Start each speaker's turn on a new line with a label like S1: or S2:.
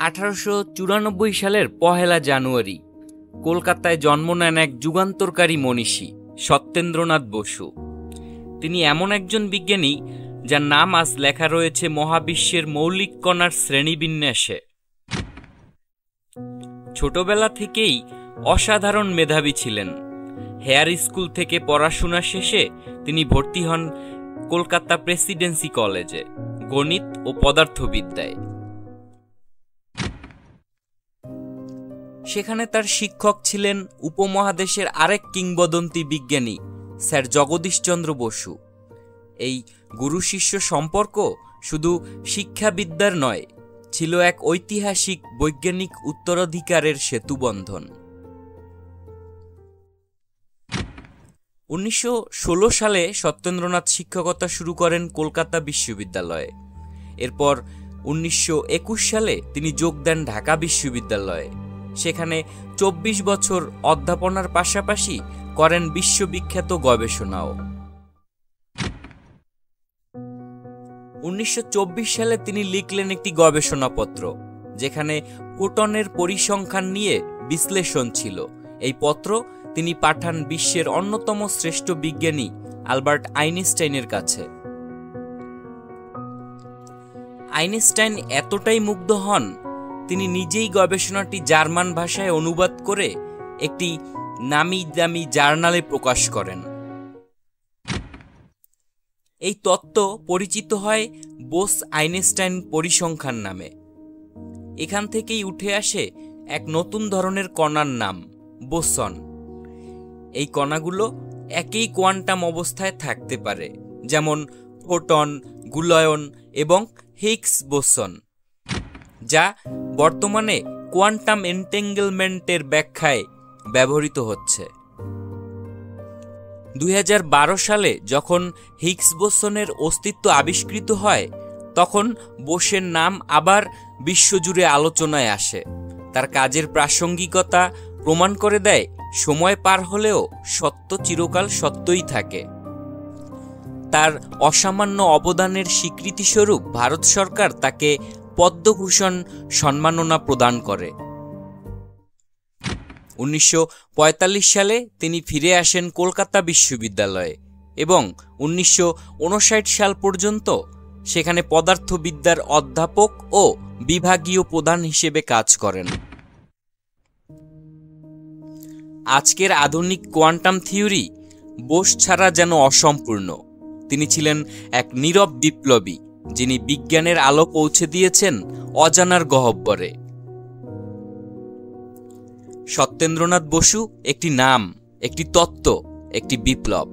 S1: 1894 সালের 1 জানুয়ারি কলকাতায় জন্ম নেন এক যুগান্তরকারী মনীষী সত্যেন্দ্রনাথ বসু। তিনি এমন একজন বিজ্ঞানী যার নাম আজ লেখা রয়েছে মহাবিশ্বের মৌলিক কণার শ্রেণীবিন্যাসে। ছোটবেলা থেকেই অসাধারণ মেধাবী ছিলেন। হেয়ার স্কুল থেকে পড়াশোনা শেষে তিনি ভর্তি হন কলকাতা প্রেসিডেন্সি কলেজে গণিত ও পদার্থবিদ্যায়। সেখানে তার শিক্ষক ছিলেন উপমহাদেশের আরেক কিংবদন্তি বিজ্ঞানী স্যার জগদীশচন্দ্র বসু। এই গুরু শিষ্য সম্পর্ক শুধু শিক্ষাবিদ্যার নয়, ছিল এক ঐতিহাসিক বৈজ্ঞানিক উত্তরাধিকারের সেতুবন্ধন। 1916 সালে সত্যেন্দ্রনাথ শিক্ষকতা শুরু করেন কলকাতা বিশ্ববিদ্যালয়ে। এরপর 1921 সালে তিনি যোগ দেন ঢাকা বিশ্ববিদ্যালয়ে। সেখানে 24 বছর অধ্যাপনার পাশাপাশি করেন বিশ্ববিখ্যাত গবেষণাও। 1924 সালে তিনি লিখলেন একটি গবেষণাপত্র, যেখানে প্রোটনের পরিসংখ্যান নিয়ে বিশ্লেষণ ছিল। এই পত্র তিনি পাঠান বিশ্বের অন্যতম শ্রেষ্ঠ বিজ্ঞানী আলবার্ট আইনস্টাইনের কাছে। আইনস্টাইন এতটাই মুগ্ধ হন, তিনি নিজেই গবেষণাটি জার্মান ভাষায় অনুবাদ করে একটি নামি দামি জার্নালে প্রকাশ করেন। এই তত্ত্ব পরিচিত হয় বোস আইনস্টাইন পরিসংখ্যান নামে। এখান থেকেই উঠে আসে এক নতুন ধরনের কণার নাম বোসন। এই কণাগুলো একই কোয়ান্টাম অবস্থায় থাকতে পারে, যেমন ফোটন, গুলয়ন এবং হিগস বোসন, যা বর্তমানে কোয়ান্টাম এন্টেঙ্গেলমেন্টের ব্যাখ্যায় ব্যবহৃত হচ্ছে। 2012 সালে যখন হিগস বোসনের অস্তিত্ব আবিষ্কৃত হয়, তখন বোসের নাম আবার বিশ্বজুড়ে আলোচনায় আসে। তার কাজের প্রাসঙ্গিকতা প্রমাণ করে দেয়, সময় পার হলেও সত্য চিরকাল সত্যই থাকে। তার অসামান্য অবদানের স্বীকৃতিস্বরূপ ভারত সরকার তাকে পদ্মভূষণ সম্মাননা প্রদান করে। 1945 সালে তিনি ফিরে আসেন কলকাতা বিশ্ববিদ্যালয়ে এবং 1959 সাল পর্যন্ত সেখানে পদার্থবিদ্যার অধ্যাপক ও বিভাগীয় প্রধান হিসেবে কাজ করেন। আজকের আধুনিক কোয়ান্টাম থিওরি বোস ছাড়া যেন অসম্পূর্ণ। তিনি ছিলেন এক নীরব বিপ্লবী, যিনি বিজ্ঞানের আলো পৌঁছে দিয়েছেন অজানার গহ্বরে। সত্যেন্দ্রনাথ বসু একটি নাম, একটি তত্ত্ব, একটি বিপ্লব।